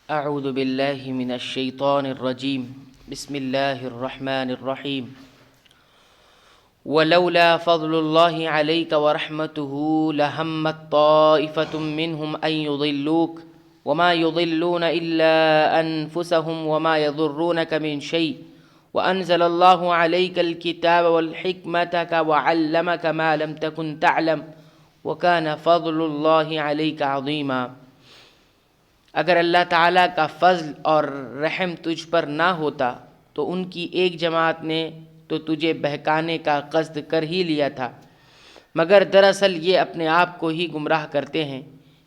اعوذ باللہ من الشیطان الرجیم بسم اللہ الرحمن الرحیم ولولا فضل اللہ علیک ورحمتہ لہمت طائفة منہم ان یضلوک وما يضلون الا انفسهم وما يضرونك من شيء وانزل الله عليك الكتاب والحکمة وعلمك ما لم تكن تعلم وكان فضل الله عليك عظیما۔ اگر اللہ تعالیٰ کا فضل اور رحم تجھ پر نہ ہوتا تو ان کی ایک جماعت نے تو تجھے بہکانے کا قصد کر ہی لیا تھا، مگر دراصل یہ اپنے آپ کو ہی گمراہ کرتے ہیں،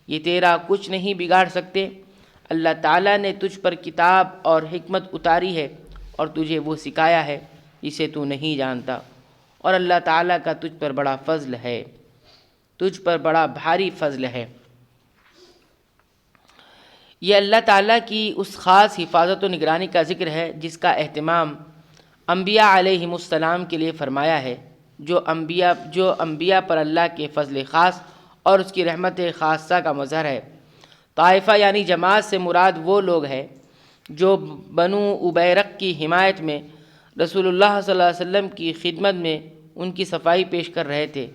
یہ تیرا کچھ نہیں بگاڑ سکتے۔ اللہ تعالیٰ نے تجھ پر کتاب اور حکمت اتاری ہے اور تجھے وہ سکھایا ہے جسے تو نہیں جانتا، اور اللہ تعالیٰ کا تجھ پر بڑا فضل ہے، تجھ پر بڑا بھاری فضل ہے۔ یہ اللہ تعالیٰ کی اس خاص حفاظت و نگرانی کا ذکر ہے جس کا اہتمام انبیاء علیہم السلام کے لیے فرمایا ہے، جو انبیاء پر اللہ کے فضل خاص اور اس کی رحمت خاصہ کا مظہر ہے۔ طائفہ یعنی جماعت سے مراد وہ لوگ ہیں جو بنو ابیرق کی حمایت میں رسول اللہ صلی اللہ علیہ وسلم کی خدمت میں ان کی صفائی پیش کر رہے تھے،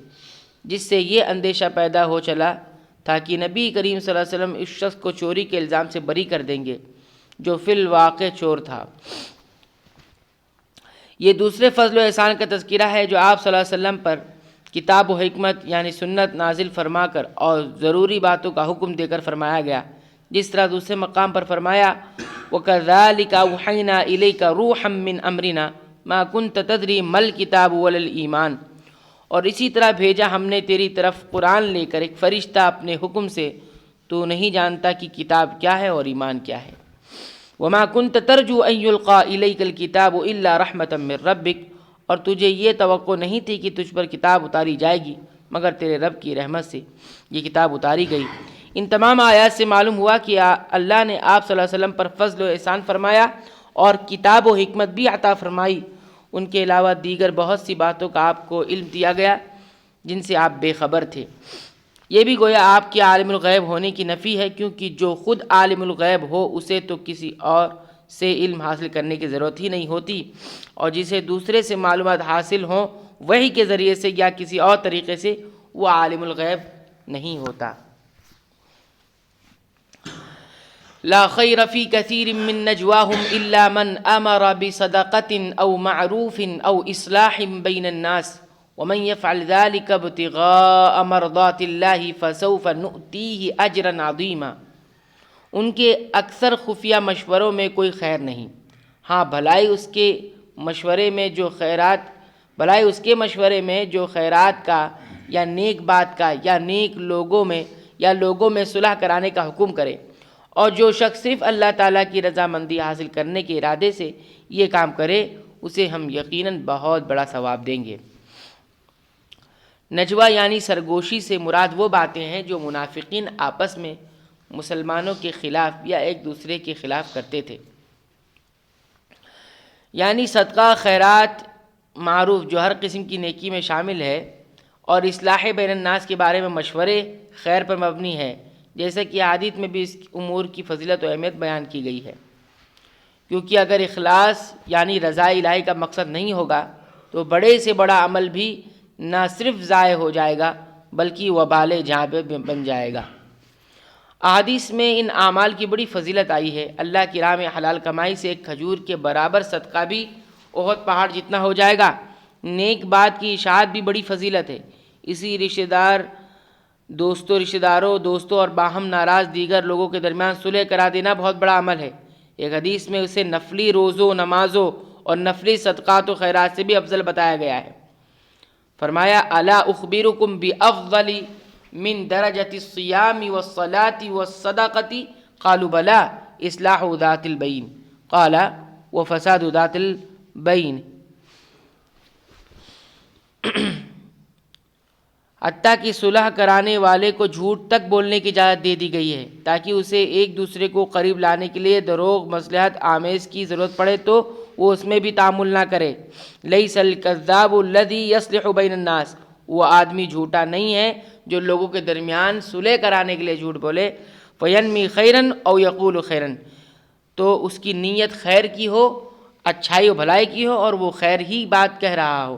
جس سے یہ اندیشہ پیدا ہو چلا تھا کہ نبی کریم صلی اللہ علیہ وسلم اس شخص کو چوری کے الزام سے بری کر دیں گے جو فی الواقع چور تھا۔ یہ دوسرے فضل و احسان کا تذکرہ ہے جو آپ صلی اللہ علیہ وسلم پر کتاب و حکمت یعنی سنت نازل فرما کر اور ضروری باتوں کا حکم دے کر فرمایا گیا، جس طرح دوسرے مقام پر فرمایا وَكَذَلِكَ أَوْحَيْنَا إِلَيْكَ رُوحًا مِّنْ أَمْرِنَا مَا كُنْتَ تَدْرِي مَا الْكِتَابُ وَلَا الْإِيمَانُ، اور اسی طرح بھیجا ہم نے تیری طرف قرآن لے کر ایک فرشتہ اپنے حکم سے، تو نہیں جانتا کہ کتاب کیا ہے اور ایمان کیا ہے۔ وَمَا كُنْتَ تَرْجُو أَن يُلْقَى إِلَيْكَ الْكِتَابُ إِلَّا رَحْمَةً مِّن رَّبِّكَ، اور تجھے یہ توقع نہیں تھی کہ تجھ پر کتاب اتاری جائے گی مگر تیرے رب کی رحمت سے یہ کتاب اتاری گئی۔ ان تمام آیات سے معلوم ہوا کہ اللہ نے آپ صلی اللہ علیہ وسلم پر فضل و احسان فرمایا اور کتاب و حکمت بھی عطا فرمائی۔ ان کے علاوہ دیگر بہت سی باتوں کا آپ کو علم دیا گیا جن سے آپ بے خبر تھے۔ یہ بھی گویا آپ کے عالم الغیب ہونے کی نفی ہے، کیونکہ جو خود عالم الغیب ہو اسے تو کسی اور سے علم حاصل کرنے کی ضرورت ہی نہیں ہوتی، اور جسے دوسرے سے معلومات حاصل ہوں وحی کے ذریعے سے یا کسی اور طریقے سے وہ عالم الغیب نہیں ہوتا۔ لا خیر فی کثیر من نجواہم الا من امر بصدقۃ او معروف او اصلاح بین الناس ومن يفعل ذلك ابتغاء مرضات اللہ فسوف نؤتیہ اجرا عظیما۔ ان کے اکثر خفیہ مشوروں میں کوئی خیر نہیں، ہاں بھلائی اس کے مشورے میں جو خیرات کا یا نیک بات کا یا نیک لوگوں میں صلح کرانے کا حکم کرے، اور جو شخص صرف اللہ تعالیٰ کی رضامندی حاصل کرنے کے ارادے سے یہ کام کرے اسے ہم یقیناً بہت بڑا ثواب دیں گے۔ نجوہ یعنی سرگوشی سے مراد وہ باتیں ہیں جو منافقین آپس میں مسلمانوں کے خلاف یا ایک دوسرے کے خلاف کرتے تھے، یعنی صدقہ، خیرات، معروف جو ہر قسم کی نیکی میں شامل ہے، اور اصلاح بین الناس کے بارے میں مشورے خیر پر مبنی ہے، جیسا کہ حدیث میں بھی اس امور کی فضیلت و اہمیت بیان کی گئی ہے، کیونکہ اگر اخلاص یعنی رضا الہی کا مقصد نہیں ہوگا تو بڑے سے بڑا عمل بھی نہ صرف ضائع ہو جائے گا بلکہ وبال جہاں پہ بن جائے گا۔ احادیث میں ان اعمال کی بڑی فضیلت آئی ہے۔ اللہ کی راہ میں حلال کمائی سے ایک کھجور کے برابر صدقہ بھی احد پہاڑ جتنا ہو جائے گا۔ نیک بات کی اشاعت بھی بڑی فضیلت ہے۔ اسی رشتہ داروں اور باہم ناراض دیگر لوگوں کے درمیان صلح کرا دینا بہت بڑا عمل ہے۔ ایک حدیث میں اسے نفلی روزوں، نمازوں اور نفلی صدقات و خیرات سے بھی افضل بتایا گیا ہے۔ فرمایا الا اخبرکم بافضل من درجۃ الصیام والصلاۃ والصدقۃ قالوا بلی اصلاح ذات البین قال وفساد ذات البین، حتیٰ کہ صلح کرانے والے کو جھوٹ تک بولنے کی اجازت دے دی گئی ہے تاکہ اسے ایک دوسرے کو قریب لانے کے لیے دروغ مصلحت آمیز کی ضرورت پڑے تو وہ اس میں بھی تعامل نہ کرے۔ لیس الکذاب الذی یصلح بین الناس، وہ آدمی جھوٹا نہیں ہے جو لوگوں کے درمیان صلح کرانے کے لیے جھوٹ بولے۔ فینمی خیرن او یقول خیرن، تو اس کی نیت خیر کی ہو، اچھائی و بھلائی کی ہو، اور وہ خیر ہی بات کہہ رہا ہو۔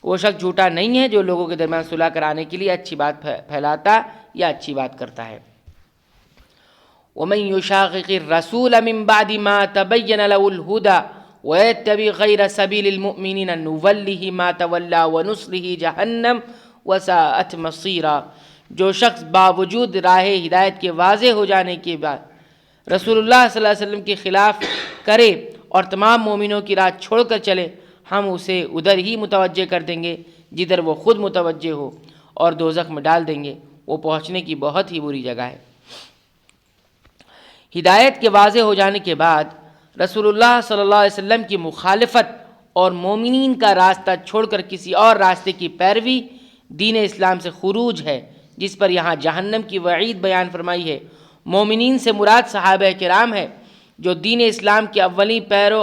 وہ شخص جھوٹا نہیں ہے جو لوگوں کے درمیان صلح کرانے کے لیے اچھی بات پھیلاتا یا اچھی بات کرتا ہے۔ ومن يشاقق الرسول من بعد ما تبين له الهدى ويتبع غير سبيل المؤمنين نوله ما تولى ونصله جہنم وساءت مصيرا، جو شخص باوجود راہ ہدایت کے واضح ہو جانے کے بعد رسول اللہ صلی اللہ علیہ وسلم کے خلاف کرے اور تمام مومنوں کی راہ چھوڑ کر چلے، ہم اسے ادھر ہی متوجہ کر دیں گے جدھر وہ خود متوجہ ہو، اور دوزخ میں ڈال دیں گے، وہ پہنچنے کی بہت ہی بری جگہ ہے۔ ہدایت کے واضح ہو جانے کے بعد رسول اللہ صلی اللہ علیہ وسلم کی مخالفت اور مومنین کا راستہ چھوڑ کر کسی اور راستے کی پیروی دین اسلام سے خروج ہے، جس پر یہاں جہنم کی وعید بیان فرمائی ہے۔ مومنین سے مراد صحابہ کرام ہے، جو دین اسلام کے اولین پیرو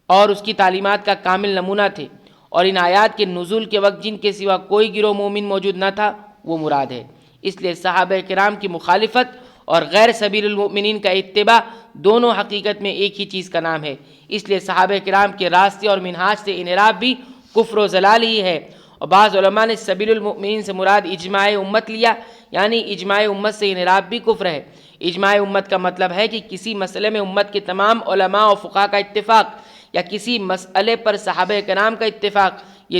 اور اس کی تعلیمات کا کامل نمونہ تھے، اور ان آیات کے نزول کے وقت جن کے سوا کوئی گروہ مومن موجود نہ تھا وہ مراد ہے۔ اس لیے صحابہ کرام کی مخالفت اور غیر سبیل المؤمنین کا اتباع دونوں حقیقت میں ایک ہی چیز کا نام ہے۔ اس لیے صحابہ کرام کے راستے اور منہاج سے انحراف بھی کفر و ضلال ہی ہے۔ اور بعض علماء نے سبیل المؤمنین سے مراد اجماع امت لیا، یعنی اجماع امت سے انحراف بھی کفر ہے۔ اجماع امت کا مطلب ہے کہ کسی مسئلے میں امت کے تمام علماء و فقہاء کا اتفاق، یا کسی مسئلے پر صحابہ کرام کا اتفاق، یہ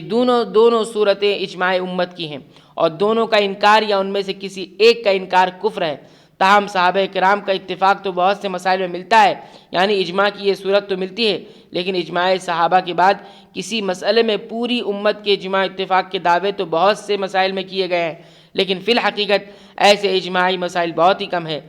دونوں صورتیں اجماع امت کی ہیں، اور دونوں کا انکار یا ان میں سے کسی ایک کا انکار کفر ہے۔ تاہم صحابہ کرام کا اتفاق تو بہت سے مسائل میں ملتا ہے، یعنی اجماع کی یہ صورت تو ملتی ہے، لیکن اجماع صحابہ کے بعد کسی مسئلے میں پوری امت کے اجماع اتفاق کے دعوے تو بہت سے مسائل میں کیے گئے ہیں، لیکن فی الحقیقت ایسے اجماعی مسائل بہت ہی کم ہیں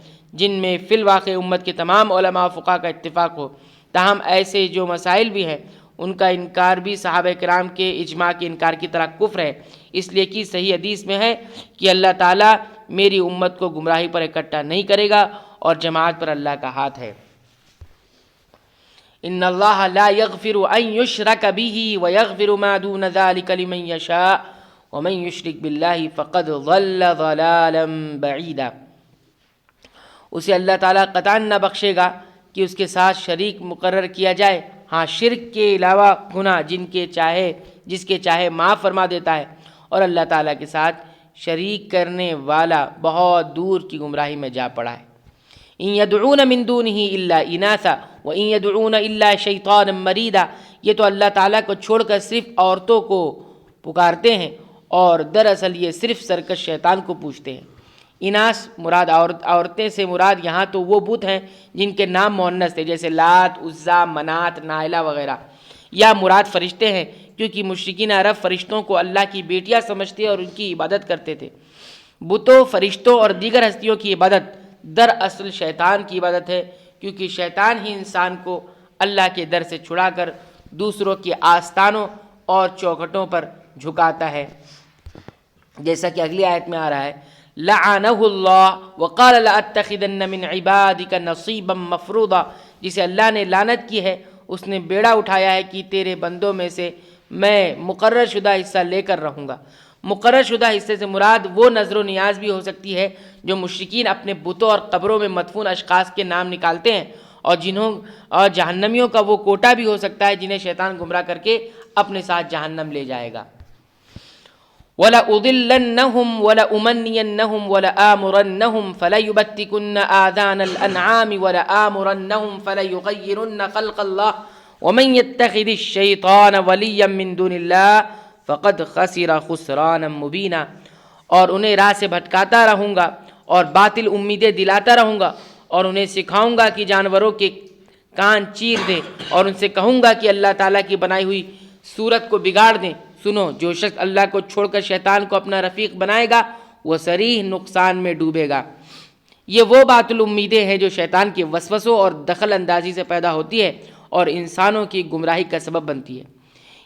جن میں فی الواقع امت کے تمام علماء و فقہاء کا اتفاق ہو۔ تاہم ایسے جو مسائل بھی ہیں ان کا انکار بھی صحابہ کرام کے اجماع کے انکار کی طرح کفر ہے، اس لیے کہ صحیح حدیث میں ہے کہ اللہ تعالیٰ میری امت کو گمراہی پر اکٹھا نہیں کرے گا، اور جماعت پر اللہ کا ہاتھ ہے۔ ان اللہ لا یغفر ان یشرک بہ ویغفر ما دون ذلک لمن یشاء ومن یشرک باللہ فقد ضل ضلالا بعیدا، اسے اللہ تعالیٰ قطعاً نہ بخشے گا کہ اس کے ساتھ شریک مقرر کیا جائے۔ ہاں، شرک کے علاوہ گناہ جس کے چاہے معاف فرما دیتا ہے، اور اللہ تعالیٰ کے ساتھ شریک کرنے والا بہت دور کی گمراہی میں جا پڑا ہے۔ ان یدعون من دونہ الا اناثا وان یدعون الا شیطانا مریدا، یہ تو اللہ تعالیٰ کو چھوڑ کر صرف عورتوں کو پکارتے ہیں، اور دراصل یہ صرف سرکش شیطان کو پوجتے ہیں۔ اناس مراد عورتیں سے مراد یہاں تو وہ بت ہیں جن کے نام مؤنث تھے، جیسے لات، عزا، منات، نائلہ وغیرہ، یا مراد فرشتے ہیں، کیونکہ مشرکین عرب فرشتوں کو اللہ کی بیٹیاں سمجھتے اور ان کی عبادت کرتے تھے۔ بتوں، فرشتوں اور دیگر ہستیوں کی عبادت دراصل شیطان کی عبادت ہے، کیونکہ شیطان ہی انسان کو اللہ کے در سے چھڑا کر دوسروں کے آستانوں اور چوکھٹوں پر جھکاتا ہے، جیسا کہ اگلی آیت میں آ رہا ہے، لعنہ اللہ وقال لأتخذن من عبادک نصیبا مفروضا، جسے اللہ نے لعنت کی ہے اس نے بیڑا اٹھایا ہے کہ تیرے بندوں میں سے میں مقرر شدہ حصہ لے کر رہوں گا۔ مقرر شدہ حصے سے مراد وہ نظر و نیاز بھی ہو سکتی ہے جو مشرکین اپنے بتوں اور قبروں میں مدفون اشخاص کے نام نکالتے ہیں، اور جہنمیوں کا وہ کوٹا بھی ہو سکتا ہے جنہیں شیطان گمراہ کر کے اپنے ساتھ جہنم لے جائے گا۔ وَلَأُضِلَّنَّهُمْ وَلَأُمَنِّيَنَّهُمْ وَلَآمُرَنَّهُمْ فَلَيُبَتِّكُنَّ آذَانَ الْأَنْعَامِ وَلَآمُرَنَّهُمْ فَلَيُغَيِّرُنَّ خَلْقَ اللَّهِ وَمَنْ يَتَّخِذِ الشَّيْطَانَ وَلِيًّا مِّن دُونِ اللَّهِ فَقَدْ خَسِرَ خُسْرَانًا مُبِينًا، اور انہیں راہ سے بھٹکاتا رہوں گا اور باطل امیدیں دلاتا رہوں گا، اور انہیں سکھاؤں گا کہ جانوروں کے کان چیر دیں، اور ان سے کہوں گا کہ اللہ تعالیٰ کی بنائی ہوئی صورت کو بگاڑ دیں۔ سنو، جو شخص اللہ کو چھوڑ کر شیطان کو اپنا رفیق بنائے گا وہ صریح نقصان میں ڈوبے گا۔ یہ وہ باطل امیدیں ہیں جو شیطان کے وسوسوں اور دخل اندازی سے پیدا ہوتی ہے اور انسانوں کی گمراہی کا سبب بنتی ہے۔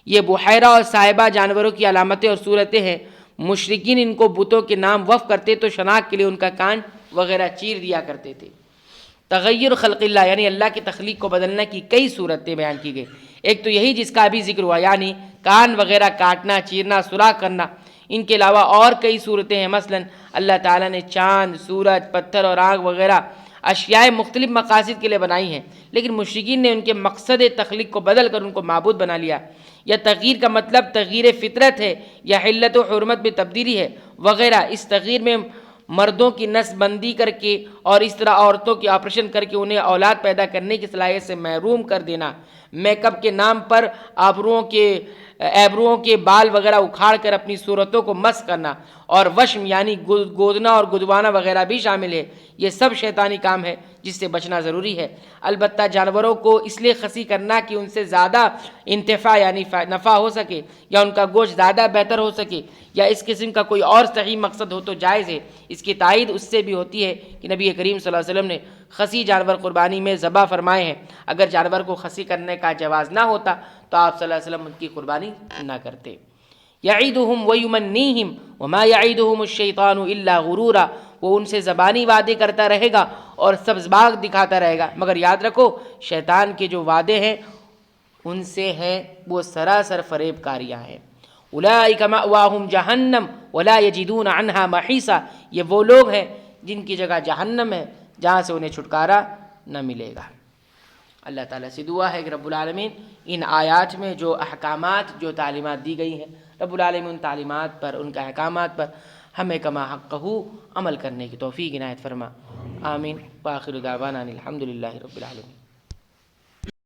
یہ بحیرہ اور صاحبہ جانوروں کی علامتیں اور صورتیں ہیں۔ مشرکین ان کو بتوں کے نام وقف کرتے تو شناخت کے لیے ان کا کان وغیرہ چیر دیا کرتے تھے۔ تغیر خلق اللہ، یعنی اللہ کی تخلیق کو بدلنے کی کئی صورتیں بیان کی گئی۔ ایک تو یہی جس کا ابھی ذکر ہوا، یعنی کان وغیرہ کاٹنا، چیرنا، سوراخ کرنا۔ ان کے علاوہ اور کئی صورتیں ہیں، مثلا اللہ تعالیٰ نے چاند، سورج، پتھر اور آگ وغیرہ اشیاء مختلف مقاصد کے لیے بنائی ہیں، لیکن مشرکین نے ان کے مقصد تخلیق کو بدل کر ان کو معبود بنا لیا۔ یا تغییر کا مطلب تغییر فطرت ہے، یا حلت و حرمت میں تبدیلی ہے وغیرہ۔ اس تغییر میں مردوں کی نسل بندی کر کے اور اس طرح عورتوں کی آپریشن کر کے انہیں اولاد پیدا کرنے کی صلاحیت سے محروم کر دینا، میک اپ کے نام پر ایبروؤں کے بال وغیرہ اکھاڑ کر اپنی صورتوں کو مسخ کرنا، اور وشم یعنی گودنا اور گدوانا وغیرہ بھی شامل ہے۔ یہ سب شیطانی کام ہے جس سے بچنا ضروری ہے۔ البتہ جانوروں کو اس لیے خصی کرنا کہ ان سے زیادہ انتفاع یعنی نفع ہو سکے، یا ان کا گوشت زیادہ بہتر ہو سکے، یا اس قسم کا کوئی اور صحیح مقصد ہو تو جائز ہے۔ اس کی تائید اس سے بھی ہوتی ہے کہ نبی کریم صلی اللہ علیہ وسلم نے خصی جانور قربانی میں ذبح فرمائے ہیں۔ اگر جانور کو خصی کرنے کا جواز نہ ہوتا تو آپ صلی اللہ علیہ وسلم ان کی قربانی نہ کرتے۔ یعیدہم ویمنیہم وما یعیدہم الشیطان الا غرورا، وہ ان سے زبانی وعدے کرتا رہے گا اور سبز باغ دکھاتا رہے گا، مگر یاد رکھو شیطان کے جو وعدے ہیں ان سے ہے وہ سراسر فریب کاریاں ہیں۔ اولئک مأواہم جہنم ولا یجدون عنہا محیصا، یہ وہ لوگ ہیں جن کی جگہ جہنم ہے جہاں سے انہیں چھٹکارا نہ ملے گا۔ اللہ تعالیٰ سے دعا ہے کہ رب العالمین ان آیات میں جو احکامات، جو تعلیمات دی گئی ہیں، رب العالمین ان تعلیمات پر، ان کے احکامات پر ہمیں کما حقہ عمل کرنے کی توفیق عنایت فرما۔ آمین۔ وآخر دعوانا الحمد للہ رب العالمین۔